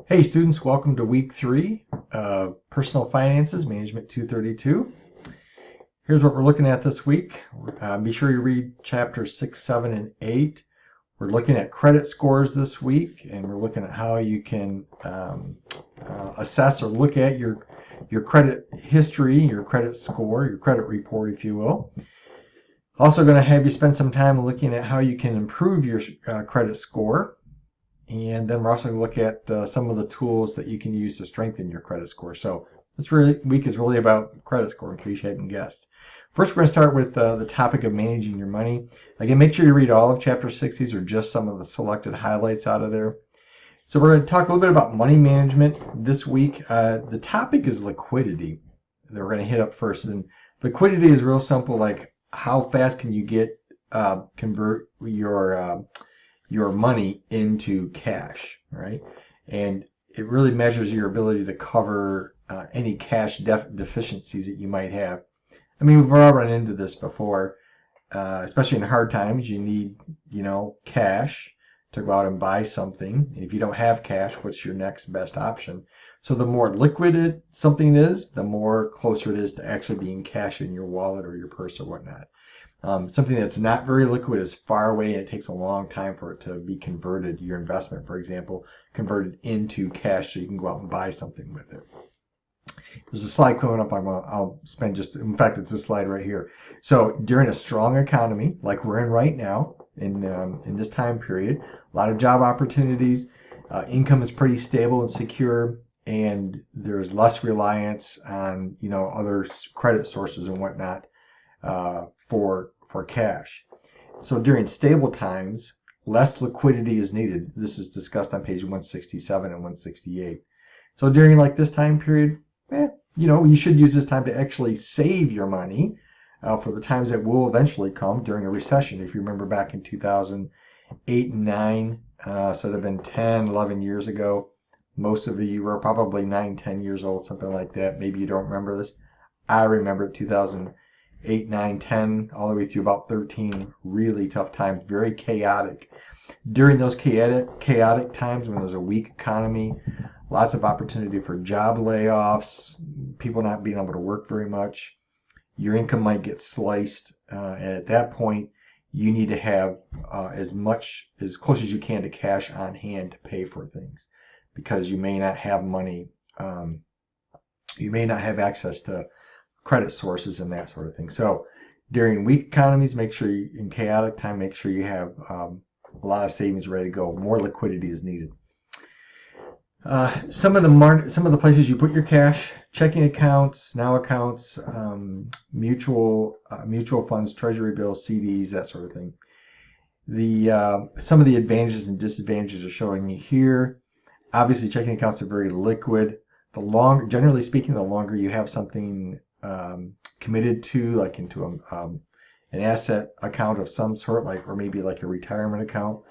Hey students, welcome to week 3 of Personal Finances, Management 232. Here's what we're looking at this week. Be sure you read chapters 6, 7, and 8. We're looking at credit scores this week, and we're looking at how you can assess or look at your credit history, your credit score, your credit report, if you will. Also going to have you spend some time looking at how you can improve your credit score. And then we're also going to look at some of the tools that you can use to strengthen your credit score. So this week is really about credit score, in case you hadn't guessed. First, we're going to start with the topic of managing your money. Again, make sure you read all of Chapter 6. These are just some of the selected highlights out of there. So we're going to talk a little bit about money management this week. The topic is liquidity that we're going to hit up first. And liquidity is real simple, like how fast can you convert your money into cash, right? And it really measures your ability to cover any cash deficiencies that you might have. I mean, we've all run into this before, especially in hard times. You need, cash to go out and buy something. If you don't have cash, what's your next best option? So the more liquid something is, the more closer it is to actually being cash in your wallet or your purse or whatnot. Something that's not very liquid is far away, and it takes a long time for it to be converted, your investment, for example, converted into cash so you can go out and buy something with it. There's a slide coming up. I'll spend in fact, it's this slide right here. So during a strong economy, like we're in right now, in this time period, a lot of job opportunities, income is pretty stable and secure, and there's less reliance on, other credit sources and whatnot. For cash. So during stable times, less liquidity is needed. This is discussed on page 167 and 168. So during like this time period, you should use this time to actually save your money for the times that will eventually come during a recession. If you remember back in 2008 and 9, so it had been 10, 11 years ago. Most of you were probably 9, 10 years old, something like that. Maybe you don't remember this. I remember it, 2008, 9, 10, all the way through about 13, really tough times, very chaotic. During those chaotic times when there's a weak economy, lots of opportunity for job layoffs, people not being able to work very much, your income might get sliced, and at that point, you need to have as close as you can to cash on hand to pay for things, because you may not have money, you may not have access to credit sources and that sort of thing. So during weak economies, in chaotic time, make sure you have a lot of savings ready to go. More liquidity is needed. Some of the places you put your cash: checking accounts, now accounts, mutual funds, treasury bills, CDs, that sort of thing. Some of the advantages and disadvantages are showing you here. Obviously, checking accounts are very liquid. Generally speaking, the longer you have something committed to, like into an asset account of some sort, or maybe like a retirement account.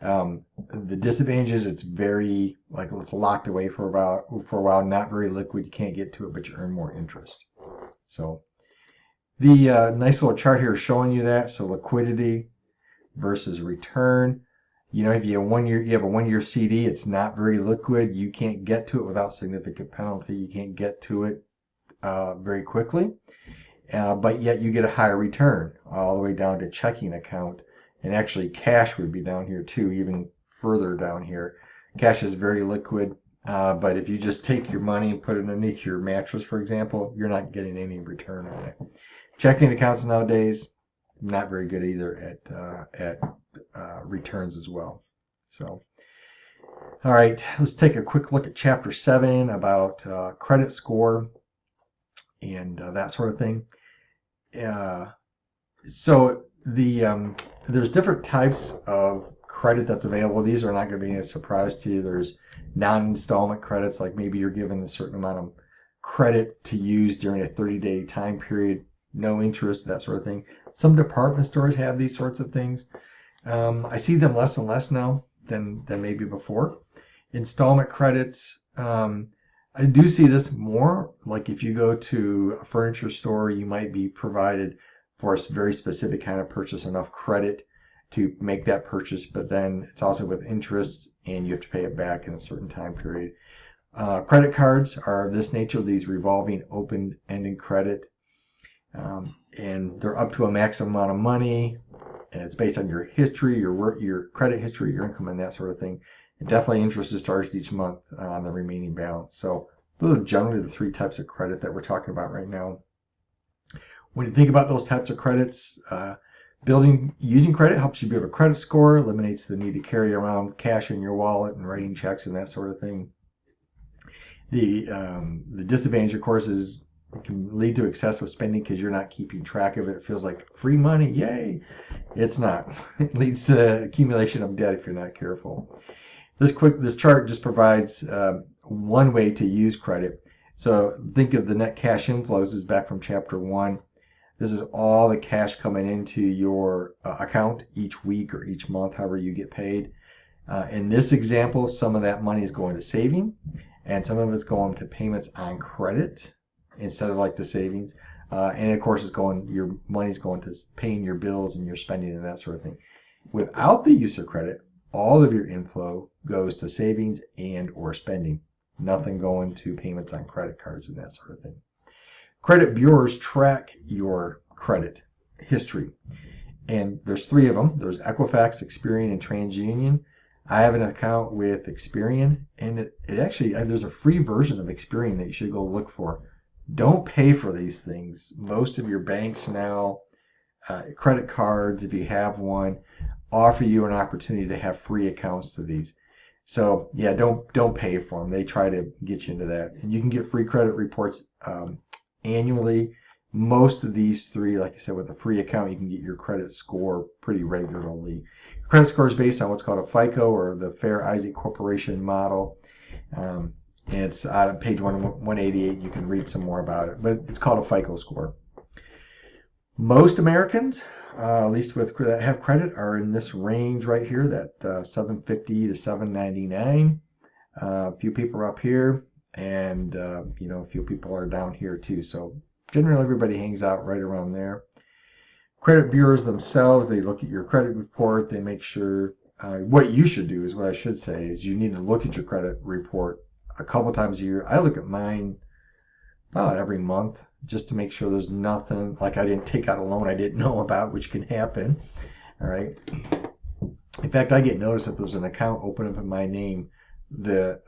The disadvantage is it's locked away for a while, not very liquid. You can't get to it, but you earn more interest. So the nice little chart here is showing you that. So liquidity versus return. If you have a 1-year CD, it's not very liquid. You can't get to it without significant penalty. You can't get to it very quickly, but yet you get a higher return all the way down to checking account, and actually cash would be down here too, even further down here. Cash is very liquid, but if you just take your money and put it underneath your mattress, for example, you're not getting any return on it. Checking accounts nowadays, not very good either at returns as well. So, all right, let's take a quick look at Chapter 7 about credit score and that sort of thing. So there's different types of credit that's available. These are not going to be a surprise to you. There's non-installment credits, like maybe you're given a certain amount of credit to use during a 30-day time period, no interest, that sort of thing. Some department stores have these sorts of things. I see them less and less now than maybe before. Installment credits, I do see this more, like if you go to a furniture store, you might be provided for a very specific kind of purchase enough credit to make that purchase, but then it's also with interest and you have to pay it back in a certain time period. Credit cards are of this nature, these revolving open-ended credit, and they're up to a maximum amount of money, and it's based on your history, your work, your credit history, your income, and that sort of thing. And definitely interest is charged each month on the remaining balance. So those are generally the three types of credit that we're talking about right now. When you think about those types of credits, using credit helps you build a credit score, eliminates the need to carry around cash in your wallet and writing checks and that sort of thing. The disadvantage, of course, is it can lead to excessive spending because you're not keeping track of it. It feels like free money, yay! It's not. It leads to accumulation of debt if you're not careful. This chart just provides one way to use credit. So think of the net cash inflows as back from chapter 1. This is all the cash coming into your account each week or each month, however you get paid. In this example, some of that money is going to saving, and some of it's going to payments on credit instead of like the savings. And of course, your money's going to paying your bills and your spending and that sort of thing. Without the use of credit, all of your inflow goes to savings and or spending. Nothing going to payments on credit cards and that sort of thing. Credit bureaus track your credit history, and there's 3 of them. There's Equifax, Experian, and TransUnion. I have an account with Experian, and it actually, there's a free version of Experian that you should go look for. Don't pay for these things. Most of your banks now, credit cards, if you have one, offer you an opportunity to have free accounts to these. So yeah, don't pay for them. They try to get you into that, and you can get free credit reports annually. Most of these 3, like I said, with a free account, you can get your credit score pretty regularly. Your credit score is based on what's called a FICO, or the Fair Isaac Corporation model. And it's on page 188. You can read some more about it, but it's called a FICO score. Most Americans, at least that have credit, are in this range right here, that 750 to 799. A few people are up here, and a few people are down here too. So generally everybody hangs out right around there. Credit bureaus themselves, they look at your credit report. They make sure, what you should do is what I should say is you need to look at your credit report a couple times a year. I look at mine about every month just to make sure there's nothing, like I didn't take out a loan I didn't know about, which can happen. All right. In fact, I get notice if there's an account open up in my name, the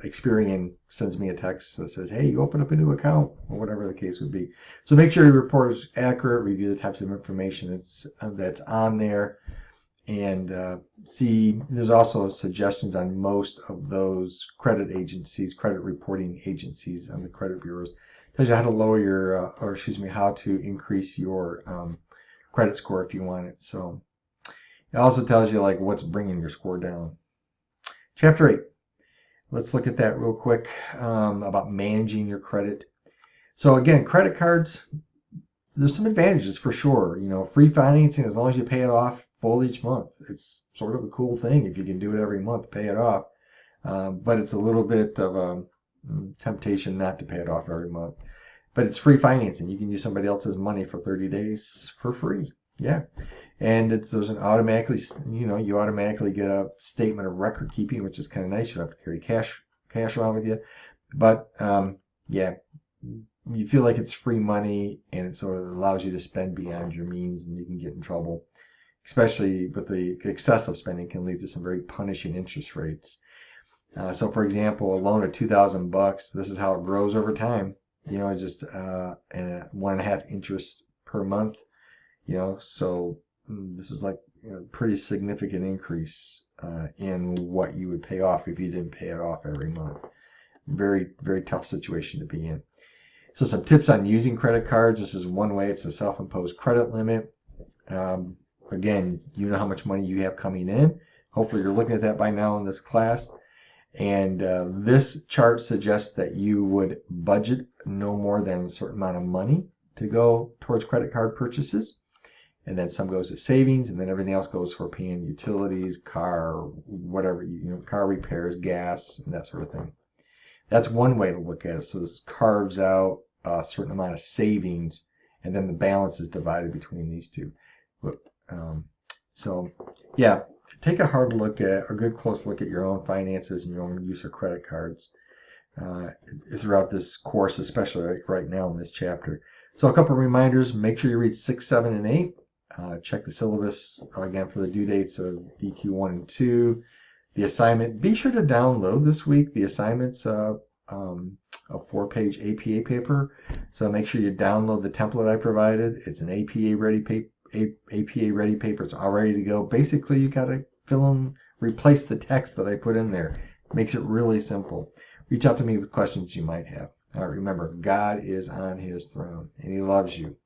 Experian sends me a text that says, hey, you open up a new account, or whatever the case would be. So make sure your report is accurate, review the types of information that's on there, and see, there's also suggestions on most of those credit agencies, credit reporting agencies on the credit bureaus. Tells you how to lower your, how to increase your credit score if you want it. So it also tells you like what's bringing your score down. Chapter 8. Let's look at that real quick, about managing your credit. So again, credit cards, there's some advantages for sure. Free financing as long as you pay it off full each month. It's sort of a cool thing if you can do it every month, pay it off. But it's a little bit of a temptation not to pay it off every month. But it's free financing. You can use somebody else's money for 30 days for free. Yeah. And there's an automatically, you automatically get a statement of record keeping, which is kind of nice. You don't have to carry cash around with you. But yeah, you feel like it's free money, and it sort of allows you to spend beyond your means, and you can get in trouble, especially with the excessive spending can lead to some very punishing interest rates. So for example, a loan of $2,000, this is how it grows over time. Just 1.5 interest per month. So this is like a pretty significant increase in what you would pay off if you didn't pay it off every month. Very, very tough situation to be in. So some tips on using credit cards. This is one way. It's a self-imposed credit limit. Again, you know how much money you have coming in. Hopefully you're looking at that by now in this class. And this chart suggests that you would budget no more than a certain amount of money to go towards credit card purchases. And then some goes to savings, and then everything else goes for paying utilities, car, whatever, car repairs, gas, and that sort of thing. That's one way to look at it. So this carves out a certain amount of savings, and then the balance is divided between these two. So yeah, take a hard look at, a good close look at your own finances and your own use of credit cards throughout this course, especially right now in this chapter. So a couple of reminders: make sure you read 6, 7, and 8. Check the syllabus again for the due dates of DQ 1 and 2. The assignment, be sure to download this week the assignments a 4-page APA paper. So make sure you download the template I provided. It's an APA ready paper. It's all ready to go. Basically, you got to replace the text that I put in there. Makes it really simple. Reach out to me with questions you might have. Remember, God is on his throne and he loves you.